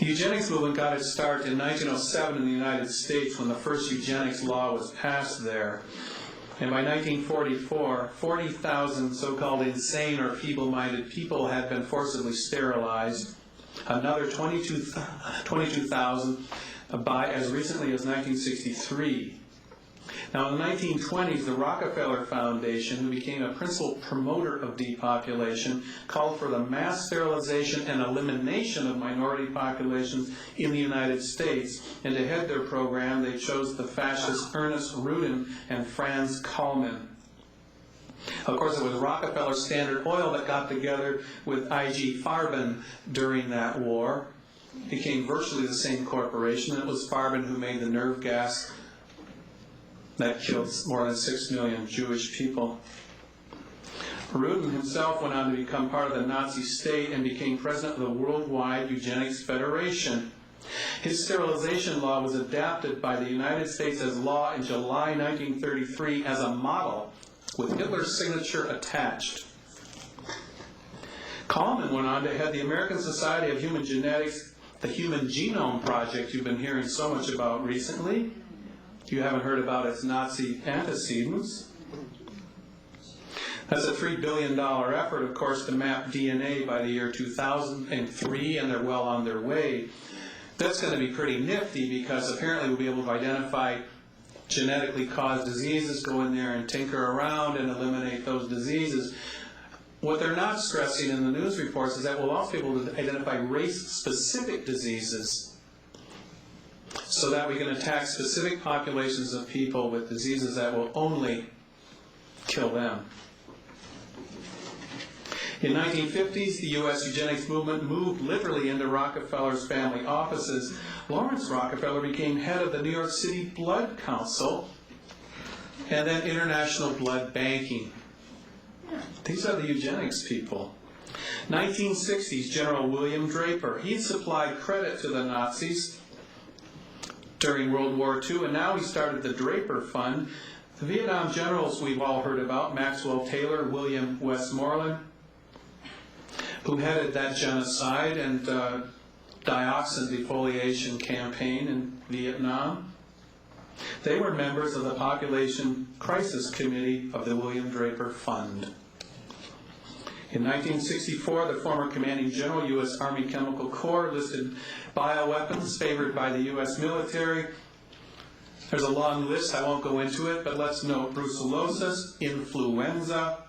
The eugenics movement got its start in 1907 in the United States when the first eugenics law was passed there. And by 1944, 40,000 so-called insane or feeble-minded people had been forcibly sterilized. Another 22,000 by as recently as 1963. Now, in the 1920s, the Rockefeller Foundation, who became a principal promoter of depopulation, called for the mass sterilization and elimination of minority populations in the United States. And to head their program, they chose the fascists Ernest Rudin and Franz Kallmann. Of course, it was Rockefeller Standard Oil that got together with IG Farben during that war. It became virtually the same corporation. It was Farben who made the nerve gas that killed more than 6 million Jewish people. Rudin himself went on to become part of the Nazi state and became president of the Worldwide Eugenics Federation. His sterilization law was adapted by the United States as law in July 1933 as a model, with Hitler's signature attached. Kallmann went on to head the American Society of Human Genetics, the Human Genome Project you've been hearing so much about recently. You haven't heard about its Nazi antecedents. That's a $3 billion effort, of course, to map DNA by the year 2003, and they're well on their way. That's going to be pretty nifty because apparently we'll be able to identify genetically caused diseases, go in there and tinker around and eliminate those diseases. What they're not stressing in the news reports is that we'll also be able to identify race-specific diseases so that we can attack specific populations of people with diseases that will only kill them. In the 1950s, the U.S. eugenics movement moved literally into Rockefeller's family offices. Lawrence Rockefeller became head of the New York City Blood Council and then International Blood Banking. These are the eugenics people. 1960s, General William Draper. He supplied credit to the Nazis during World War II, and now he started the Draper Fund. The Vietnam generals we've all heard about, Maxwell Taylor, William Westmoreland, who headed that genocide and dioxin defoliation campaign in Vietnam. They were members of the Population Crisis Committee of the William Draper Fund. In 1964, the former commanding general, U.S. Army Chemical Corps, listed bioweapons favored by the U.S. military. There's a long list, I won't go into it, but let's note brucellosis, influenza,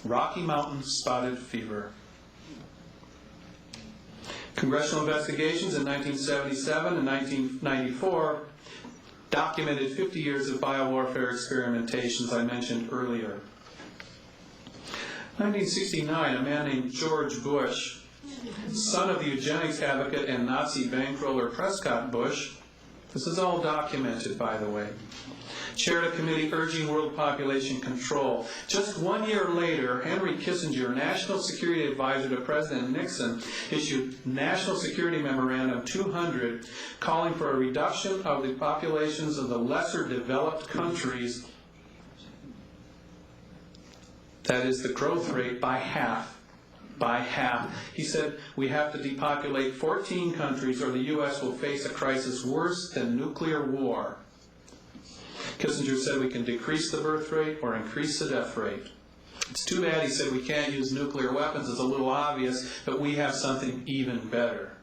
Rocky Mountain spotted fever. Congressional investigations in 1977 and 1994 documented 50 years of biowarfare experimentations I mentioned earlier. 1969, a man named George Bush, son of the eugenics advocate and Nazi bankroller Prescott Bush, this is all documented, by the way, chaired a committee urging world population control. Just 1 year later, Henry Kissinger, National Security Advisor to President Nixon, issued National Security Memorandum 200 calling for a reduction of the populations of the lesser developed countries, that is the growth rate, by half. By half. He said, we have to depopulate 14 countries or the U.S. will face a crisis worse than nuclear war. Kissinger said we can decrease the birth rate or increase the death rate. It's too bad he said we can't use nuclear weapons. It's a little obvious, but we have something even better.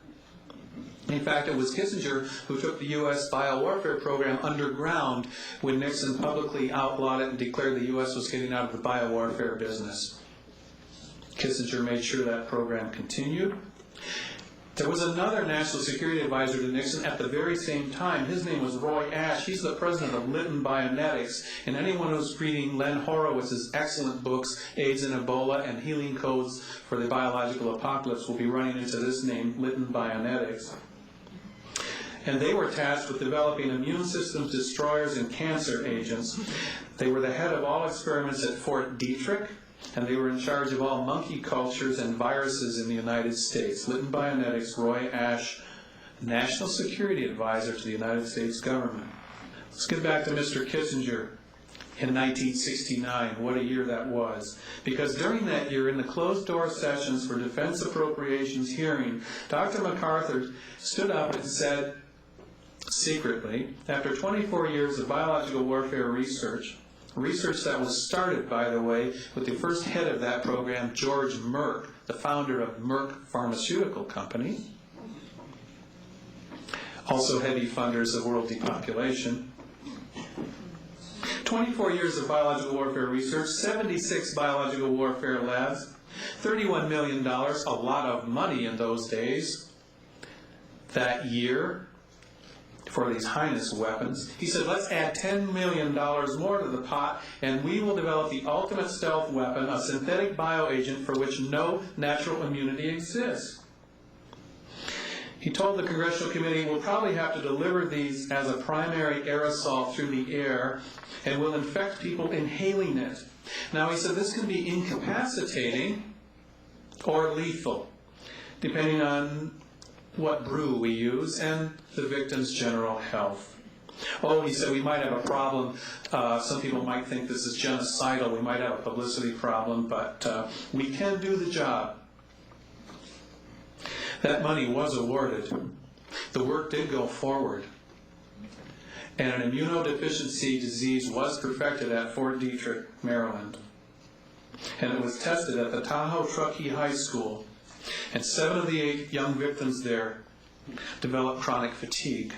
In fact, it was Kissinger who took the U.S. biowarfare program underground when Nixon publicly outlawed it and declared the U.S. was getting out of the biowarfare business. Kissinger made sure that program continued. There was another national security advisor to Nixon at the very same time. His name was Roy Ash. He's the president of Lytton Bionetics. And anyone who's reading Len Horowitz's excellent books, AIDS and Ebola and Healing Codes for the Biological Apocalypse, will be running into this name, Lytton Bionetics. And they were tasked with developing immune systems destroyers and cancer agents. They were the head of all experiments at Fort Detrick, and they were in charge of all monkey cultures and viruses in the United States. Lytton Bionetics, Roy Ash, National Security Advisor to the United States government. Let's get back to Mr. Kissinger. in 1969. What a year that was. Because during that year, in the closed-door sessions for defense appropriations hearing, Dr. MacArthur stood up and said, secretly, after 24 years of biological warfare research that was started, by the way, with the first head of that program, George Merck, the founder of Merck Pharmaceutical Company, also heavy funders of world depopulation. 24 years of biological warfare research, 76 biological warfare labs, $31 million, a lot of money in those days, that year, for these heinous weapons. He said, let's add $10 million more to the pot, and we will develop the ultimate stealth weapon, a synthetic bioagent for which no natural immunity exists. He told the Congressional Committee, we'll probably have to deliver these as a primary aerosol through the air, and will infect people inhaling it. Now, he said this can be incapacitating or lethal, depending on what brew we use and the victim's general health. Oh, he said we might have a problem. Some people might think this is genocidal. We might have a publicity problem, but we can do the job. That money was awarded. The work did go forward. And an immunodeficiency disease was perfected at Fort Detrick, Maryland. And it was tested at the Tahoe Truckee High School. And 7 of the 8 young victims there developed chronic fatigue.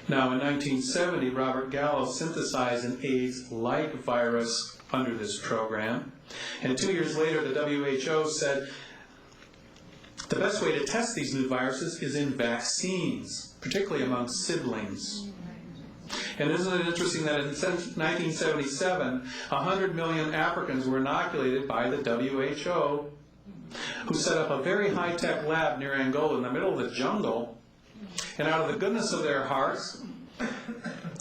Now, in 1970, Robert Gallo synthesized an AIDS-like virus under this program. And 2 years later, the WHO said the best way to test these new viruses is in vaccines, particularly among siblings. And isn't it interesting that in 1977, 100 million Africans were inoculated by the WHO, who set up a very high-tech lab near Angola in the middle of the jungle, and out of the goodness of their hearts,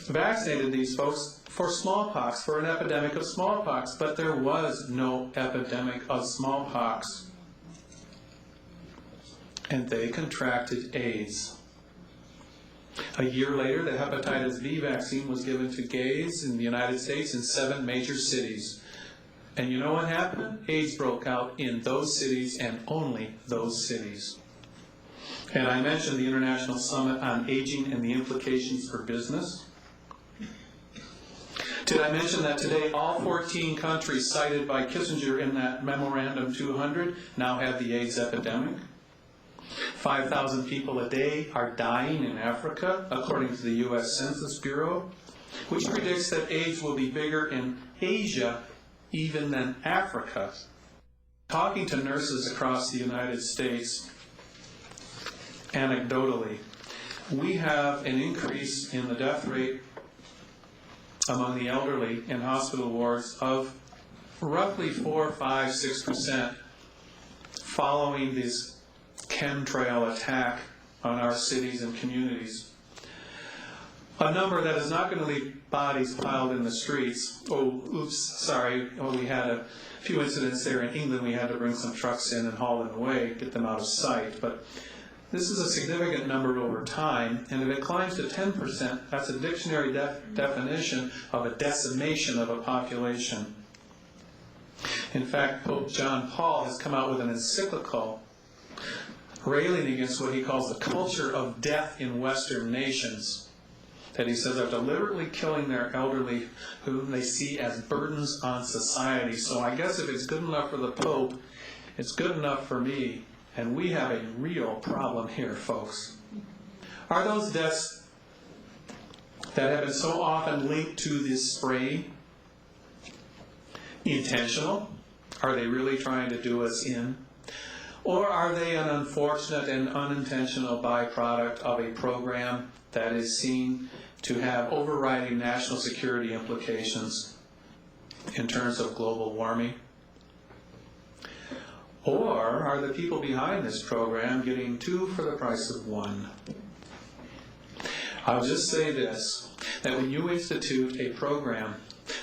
vaccinated these folks for smallpox, for an epidemic of smallpox. But there was no epidemic of smallpox. And they contracted AIDS. A year later, the hepatitis B vaccine was given to gays in the United States in 7 major cities. And you know what happened? AIDS broke out in those cities and only those cities. And I mentioned the International Summit on Aging and the Implications for Business. Did I mention that today all 14 countries cited by Kissinger in that Memorandum 200 now have the AIDS epidemic? 5,000 people a day are dying in Africa, according to the U.S. Census Bureau, which predicts that AIDS will be bigger in Asia even than Africa. Talking to nurses across the United States, anecdotally, we have an increase in the death rate among the elderly in hospital wards of roughly 4, 5, 6% following this chemtrail attack on our cities and communities. A number that is not going to leave bodies piled in the streets. Oh, oops, sorry. Oh, we had a few incidents there in England. We had to bring some trucks in and haul them away, get them out of sight. But this is a significant number over time, and if it climbs to 10%, that's a dictionary definition of a decimation of a population. In fact, Pope John Paul has come out with an encyclical railing against what he calls the culture of death in Western nations, that he says are deliberately killing their elderly, whom they see as burdens on society. So I guess if it's good enough for the Pope, it's good enough for me, and we have a real problem here, folks. Are those deaths that have been so often linked to this spraying intentional? Are they really trying to do us in? Or are they an unfortunate and unintentional byproduct of a program that is seen to have overriding national security implications in terms of global warming? Or are the people behind this program getting 2 for the price of 1? I'll just say this, that when you institute a program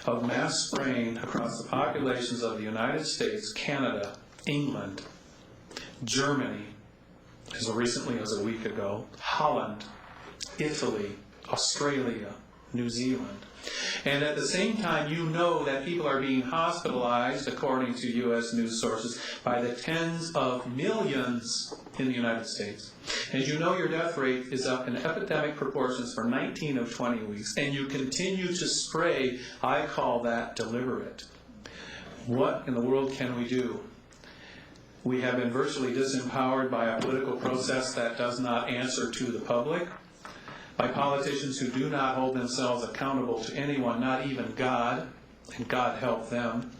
of mass spraying across the populations of the United States, Canada, England, Germany, as recently as a week ago, Holland, Italy, Australia, New Zealand. And at the same time, you know that people are being hospitalized, according to U.S. news sources, by the tens of millions in the United States. And you know your death rate is up in epidemic proportions for 19 of 20 weeks. And you continue to spray. I call that deliberate. What in the world can we do? We have been virtually disempowered by a political process that does not answer to the public, by politicians who do not hold themselves accountable to anyone, not even God, and God help them.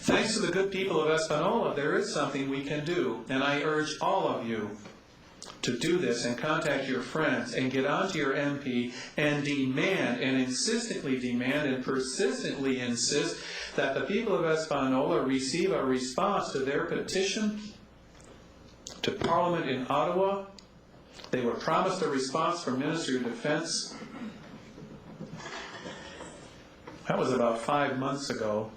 Thanks to the good people of Espanola, there is something we can do, and I urge all of you to do this and contact your friends and get onto your MP and demand and insistently demand and persistently insist that the people of Espanola receive a response to their petition to Parliament in Ottawa. They were promised a response from Ministry of Defense. That was about 5 months ago.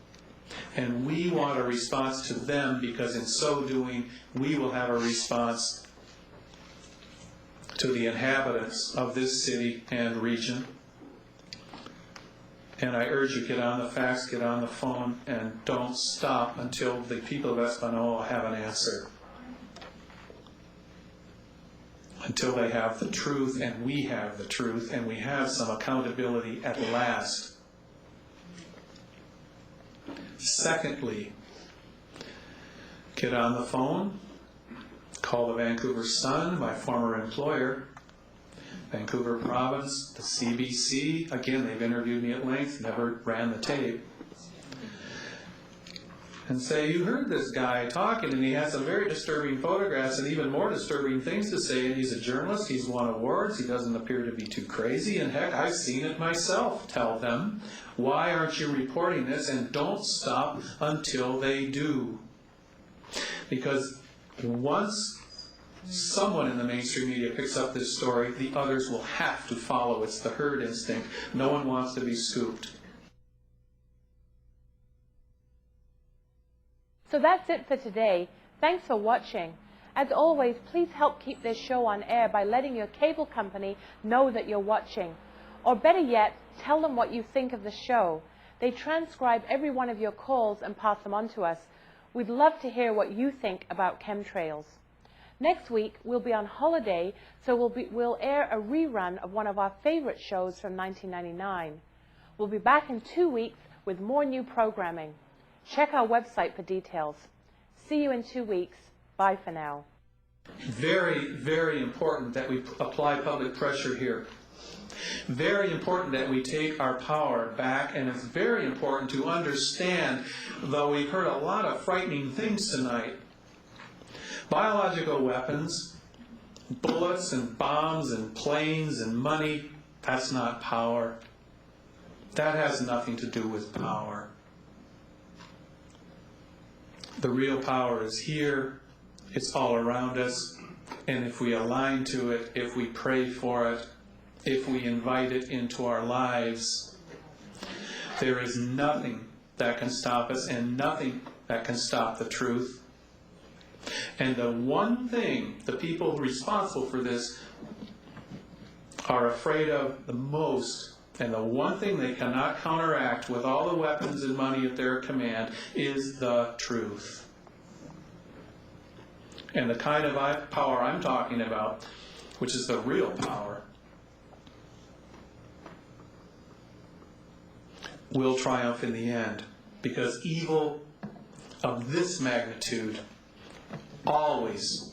And we want a response to them, because in so doing, we will have a response to the inhabitants of this city and region. And I urge you, get on the fax, get on the phone, and don't stop until the people of Espanola have an answer. Until they have the truth, and we have the truth, and we have some accountability at last. Secondly, get on the phone, call the Vancouver Sun, my former employer, Vancouver Province, the CBC. Again, they've interviewed me at length, never ran the tape. And say, you heard this guy talking, and he has some very disturbing photographs and even more disturbing things to say, and he's a journalist, he's won awards, he doesn't appear to be too crazy, and heck, I've seen it myself. Tell them, why aren't you reporting this? And don't stop until they do. Because once someone in the mainstream media picks up this story, the others will have to follow. It's the herd instinct. No one wants to be scooped. So that's it for today. Thanks for watching. As always, please help keep this show on air by letting your cable company know that you're watching. Or better yet, tell them what you think of the show. They transcribe every one of your calls and pass them on to us. We'd love to hear what you think about chemtrails. Next week, we'll be on holiday, so we'll air a rerun of one of our favorite shows from 1999. We'll be back in 2 weeks with more new programming. Check our website for details. See you in 2 weeks. Bye for now. Very, very important that we apply public pressure here. Very important that we take our power back, and it's very important to understand, though we've heard a lot of frightening things tonight, biological weapons, bullets and bombs and planes and money, that's not power. That has nothing to do with power. The real power is here. It's all around us. And if we align to it, if we pray for it, if we invite it into our lives, there is nothing that can stop us and nothing that can stop the truth. And the one thing the people responsible for this are afraid of the most, and the one thing they cannot counteract with all the weapons and money at their command, is the truth. And the kind of power I'm talking about, which is the real power, will triumph in the end. Because evil of this magnitude always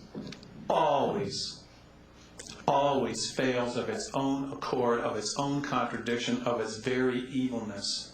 fails of its own accord, of its own contradiction, of its very evilness.